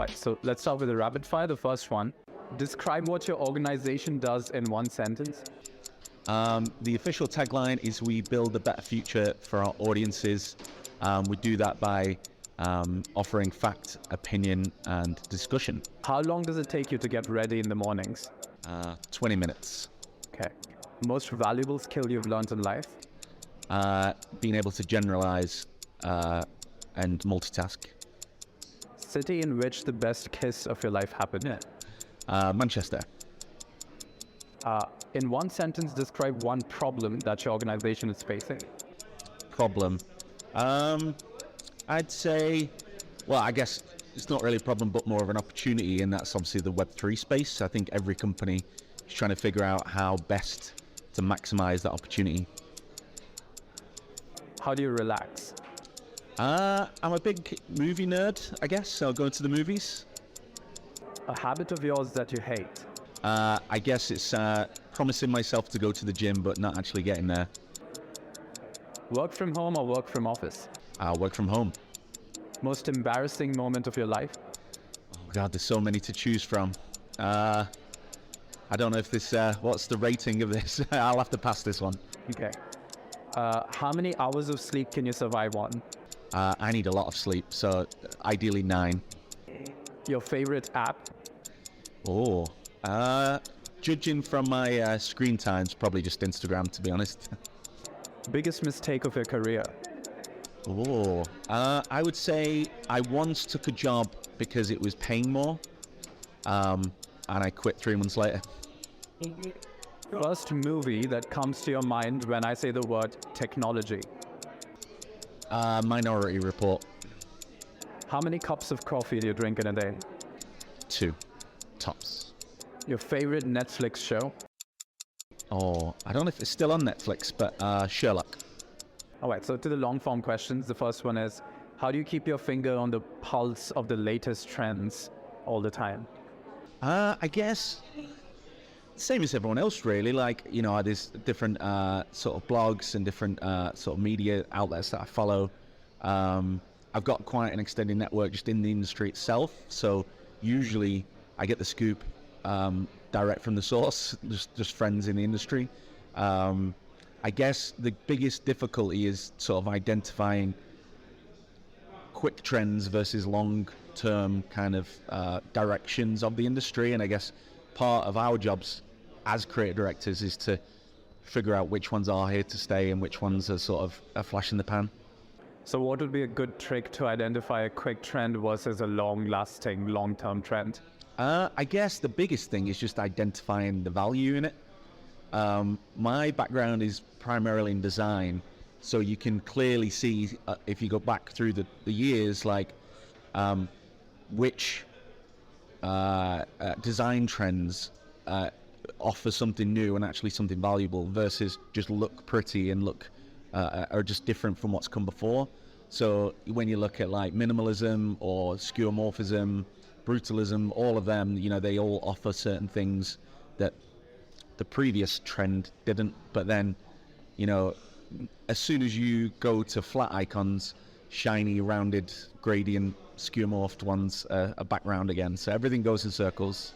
All right, so let's start with the rapid fire. The first one. Describe what your organization does in one sentence. The official tagline is we build a better future for our audiences. We do that by offering fact, opinion, and discussion. How long does it take you to get ready in the mornings? 20 minutes. Okay. Most valuable skill you've learned in life? Being able to generalize and multitask. City in which the best kiss of your life happened? Manchester. In one sentence, describe one problem that your organization is facing. Problem. I'd say, well, I guess it's not really a problem, but more of an opportunity, and that's obviously the Web3 space. I think every company is trying to figure out how best to maximize that opportunity. How do you relax? I'm a big movie nerd, I guess, so I'll go to the movies. A habit of yours that you hate? I guess it's promising myself to go to the gym, but not actually getting there. Work from home or work from office? Work from home. Most embarrassing moment of your life? Oh God, there's so many to choose from. I don't know if this, what's the rating of this? I'll have to pass this one. Okay. How many hours of sleep can you survive on? I need a lot of sleep, so ideally 9. Your favorite app? Oh, judging from my screen times, probably just Instagram, to be honest. Biggest mistake of your career? Oh, I would say I once took a job because it was paying more, and I quit 3 months later. First movie that comes to your mind when I say the word technology? Minority Report. How many cups of coffee do you drink in a day? 2, tops. Your favorite Netflix show? Oh, I don't know if it's still on Netflix, but Sherlock. All right, so to the long form questions, the first one is, how do you keep your finger on the pulse of the latest trends all the time? I guess same as everyone else, really. Like, you know, there's different sort of blogs and different sort of media outlets that I follow. I've got quite an extended network just in the industry itself. So usually I get the scoop direct from the source, just friends in the industry. I guess the biggest difficulty is sort of identifying quick trends versus long-term kind of directions of the industry. And I guess part of our jobs as creative directors is to figure out which ones are here to stay and which ones are sort of a flash in the pan. So what would be a good trick to identify a quick trend versus a long-lasting, long-term trend? I guess the biggest thing is just identifying the value in it. My background is primarily in design, so you can clearly see if you go back through the years, like which design trends offer something new and actually something valuable versus just look pretty and look are just different from what's come before. So when you look at like minimalism or skeuomorphism, brutalism, all of them, you know, they all offer certain things that the previous trend didn't. But then, you know, as soon as you go to flat icons, shiny, rounded, gradient, skeuomorphed ones are background again. So everything goes in circles.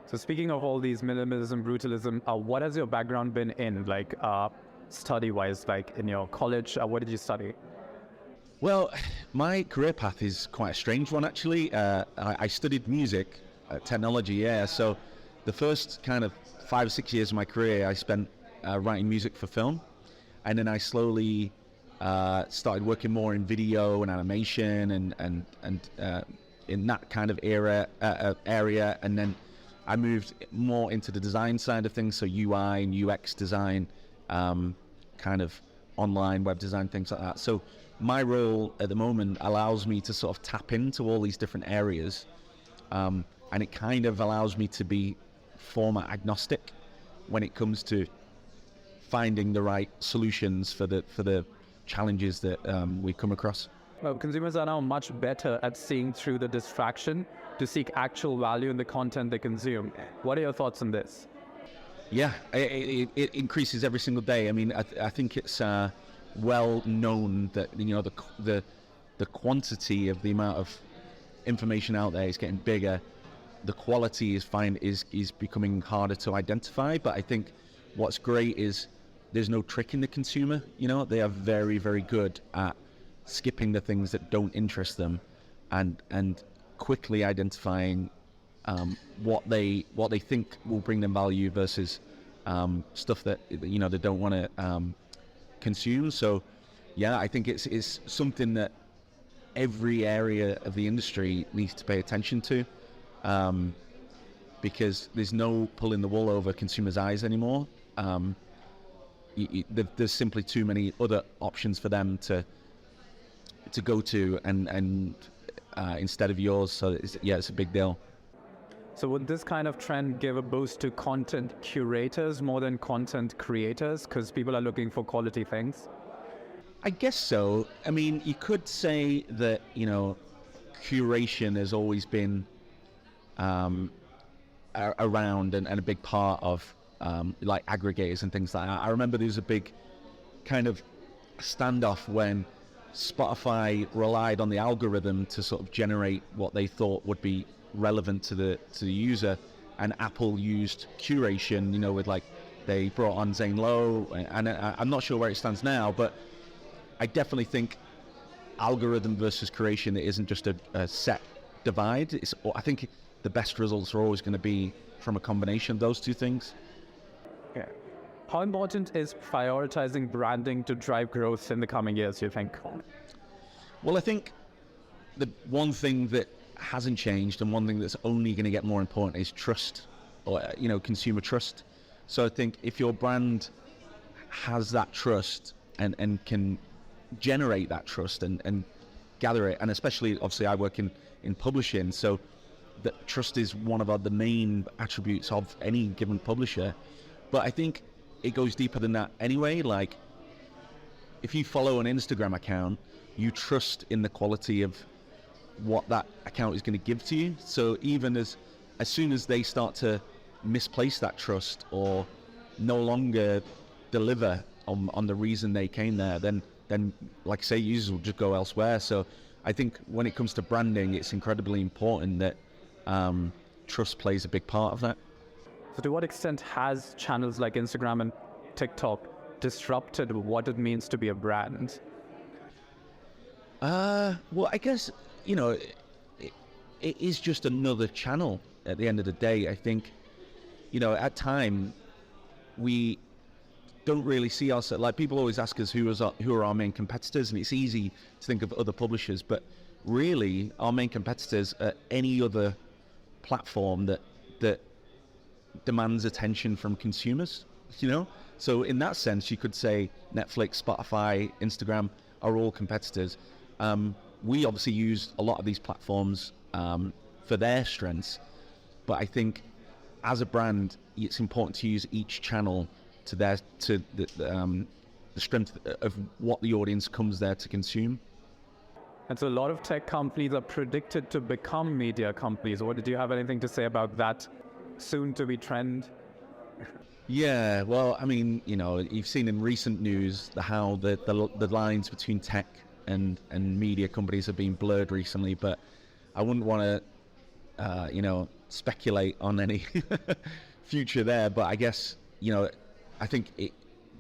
So speaking of all these minimalism, brutalism, what has your background been in, like study-wise, like in your college? What did you study? Well, my career path is quite a strange one, actually. I studied music, technology, yeah. So the first kind of 5 or 6 years of my career, I spent writing music for film. And then I slowly started working more in video and animation and in that kind of area. And then I moved more into the design side of things, so UI and UX design, kind of online web design, things like that. So my role at the moment allows me to sort of tap into all these different areas, and it kind of allows me to be format agnostic when it comes to finding the right solutions for the challenges that we come across. Well, consumers are now much better at seeing through the distraction to seek actual value in the content they consume. What are your thoughts on this? Yeah, it increases every single day. I mean, I think it's well known that, you know, the quantity of the amount of information out there is getting bigger. The quality is becoming harder to identify. But I think what's great is there's no trick in the consumer. You know, they are very, very good at skipping the things that don't interest them, and quickly identifying what they think will bring them value versus stuff that they don't want to consume. So yeah, I think it's something that every area of the industry needs to pay attention to, because there's no pulling the wool over consumers' eyes anymore. There's simply too many other options for them to go to, and instead of yours. So it's a big deal. So would this kind of trend give a boost to content curators more than content creators, because people are looking for quality things? I guess so. I mean, you could say that, curation has always been around and a big part of like aggregators and things like that. I remember there was a big kind of standoff when Spotify relied on the algorithm to sort of generate what they thought would be relevant to the user, and Apple used curation, with like they brought on Zane Lowe, and I'm not sure where it stands now, but I definitely think algorithm versus curation, it isn't just a set divide. I think the best results are always going to be from a combination of those two things. Okay. How important is prioritizing branding to drive growth in the coming years, you think? Well, I think the one thing that hasn't changed, and one thing that's only going to get more important, is trust, or consumer trust. So I think if your brand has that trust and can generate that trust and gather it, and especially obviously I work in publishing, so that trust is one of the main attributes of any given publisher. But I think it goes deeper than that anyway. Like, if you follow an Instagram account, you trust in the quality of what that account is going to give to you. So even as soon as they start to misplace that trust or no longer deliver on the reason they came there, then like I say, users will just go elsewhere. So I think when it comes to branding, it's incredibly important that trust plays a big part of that. So to what extent has channels like Instagram and TikTok disrupted what it means to be a brand? Well, I guess, it is just another channel at the end of the day. I think, at time, we don't really see ourselves, like, people always ask us who are our main competitors, and it's easy to think of other publishers, but really our main competitors are any other platform that demands attention from consumers, So in that sense, you could say Netflix, Spotify, Instagram are all competitors. We obviously use a lot of these platforms for their strengths, but I think as a brand, it's important to use each channel to the strength of what the audience comes there to consume. And so a lot of tech companies are predicted to become media companies. Did you have anything to say about that soon-to-be trend? Yeah, well, I mean, you've seen in recent news how the lines between tech and media companies have been blurred recently, but I wouldn't want to, speculate on any future there. But I guess, I think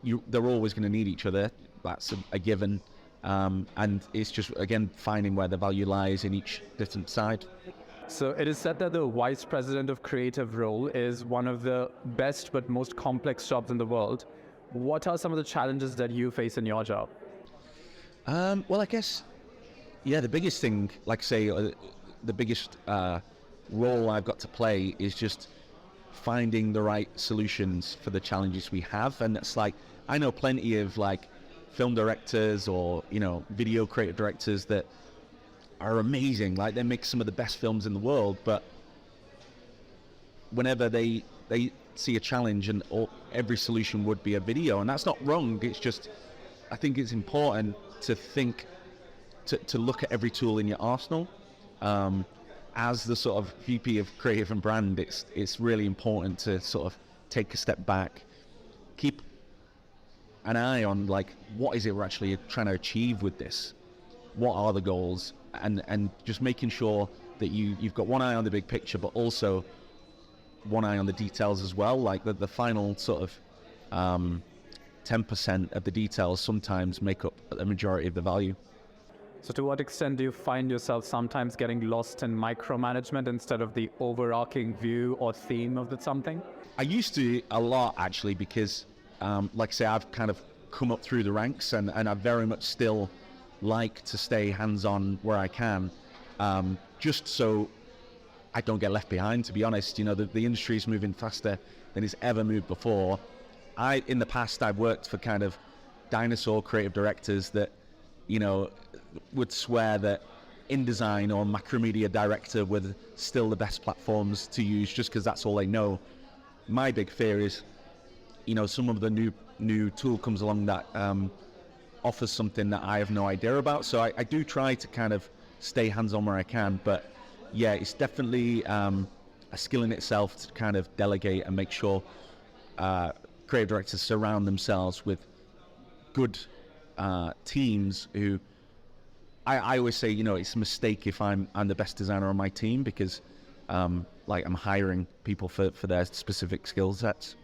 they're always going to need each other. That's a given. And it's just, again, finding where the value lies in each different side. So it is said that the vice president of creative role is one of the best but most complex jobs in the world. What are some of the challenges that you face in your job? Well, I guess, the biggest thing, like say, the biggest role I've got to play is just finding the right solutions for the challenges we have. And it's like, I know plenty of like film directors or, video creative directors that are amazing. Like, they make some of the best films in the world, but whenever they see a challenge, and every solution would be a video, and that's not wrong. It's just, I think it's important to think, to look at every tool in your arsenal. As the sort of VP of creative and brand, it's really important to sort of take a step back, keep an eye on like, what is it we're actually trying to achieve with this? What are the goals? And just making sure that you've got one eye on the big picture, but also one eye on the details as well. Like the final sort of 10% of the details sometimes make up a majority of the value. So to what extent do you find yourself sometimes getting lost in micromanagement instead of the overarching view or theme of something? I used to a lot, actually, because like I say, I've kind of come up through the ranks, and I very much still like to stay hands-on where I can, just so I don't get left behind, to be honest. You know, the industry is moving faster than it's ever moved before. In the past, I've worked for kind of dinosaur creative directors that, you know, would swear that InDesign or Macromedia Director were still the best platforms to use just because that's all they know. My big fear is, you know, some of the new tool comes along that offers something that I have no idea about. So I do try to kind of stay hands-on where I can, but yeah, it's definitely a skill in itself to kind of delegate and make sure creative directors surround themselves with good teams who, I always say, you know, it's a mistake if I'm the best designer on my team, because like I'm hiring people for their specific skill sets.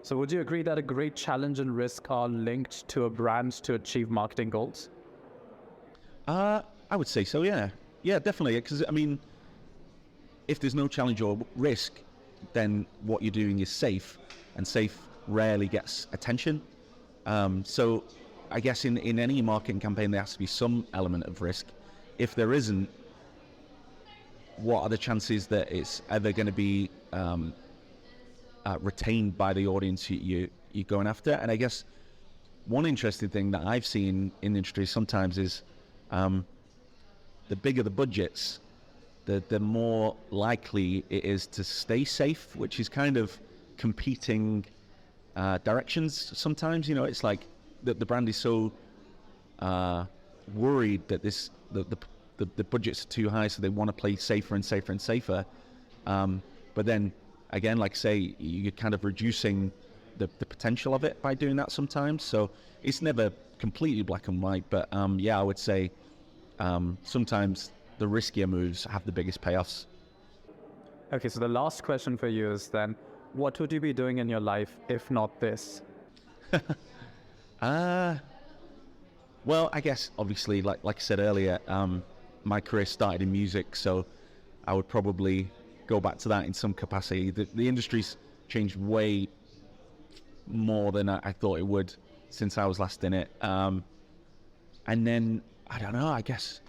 So would you agree that a great challenge and risk are linked to a brand to achieve marketing goals? I would say so, yeah. Yeah, definitely, because I mean, if there's no challenge or risk, then what you're doing is safe, and safe rarely gets attention. So I guess in any marketing campaign, there has to be some element of risk. If there isn't, what are the chances that it's ever going to be retained by the audience you're going after? And I guess one interesting thing that I've seen in the industry sometimes is the bigger the budgets, the more likely it is to stay safe, which is kind of competing directions sometimes. You know, it's like the brand is so worried that the budgets are too high, so they want to play safer and safer and safer. But then again, like say, you're kind of reducing the potential of it by doing that sometimes. So it's never completely black and white, but yeah, I would say sometimes the riskier moves have the biggest payoffs. Okay, so the last question for you is then, what would you be doing in your life if not this? Well, I guess obviously, like I said earlier, my career started in music, so I would probably go back to that in some capacity. The industry's changed way more than I thought it would since I was last in it. And then, I don't know, I guess,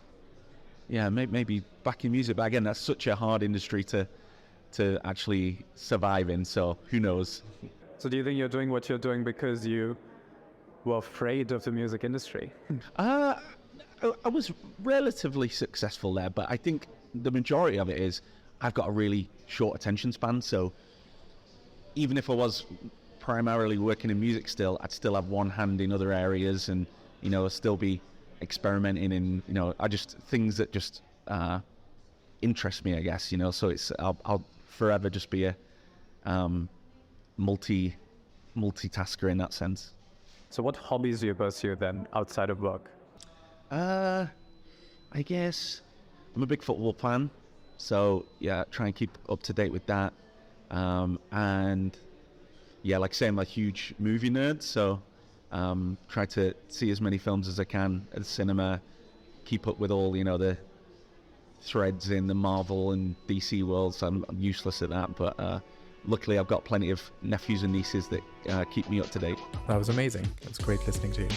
yeah, maybe back in music. But again, that's such a hard industry to actually survive in, so who knows? So do you think you're doing what you're doing because you were afraid of the music industry? I was relatively successful there, but I think the majority of it is I've got a really short attention span. So even if I was primarily working in music still, I'd still have one hand in other areas, and, you know, still be experimenting in, you know, things that just interest me, I guess, you know. So I'll forever just be a multitasker in that sense. So what hobbies do you pursue then outside of work? I guess I'm a big football fan, so yeah, try and keep up to date with that. And yeah, like I say, I'm a huge movie nerd, so try to see as many films as I can at the cinema, keep up with all, you know, the threads in the Marvel and DC worlds. I'm useless at that, but luckily I've got plenty of nephews and nieces that keep me up to date. That was amazing. It's great listening to you.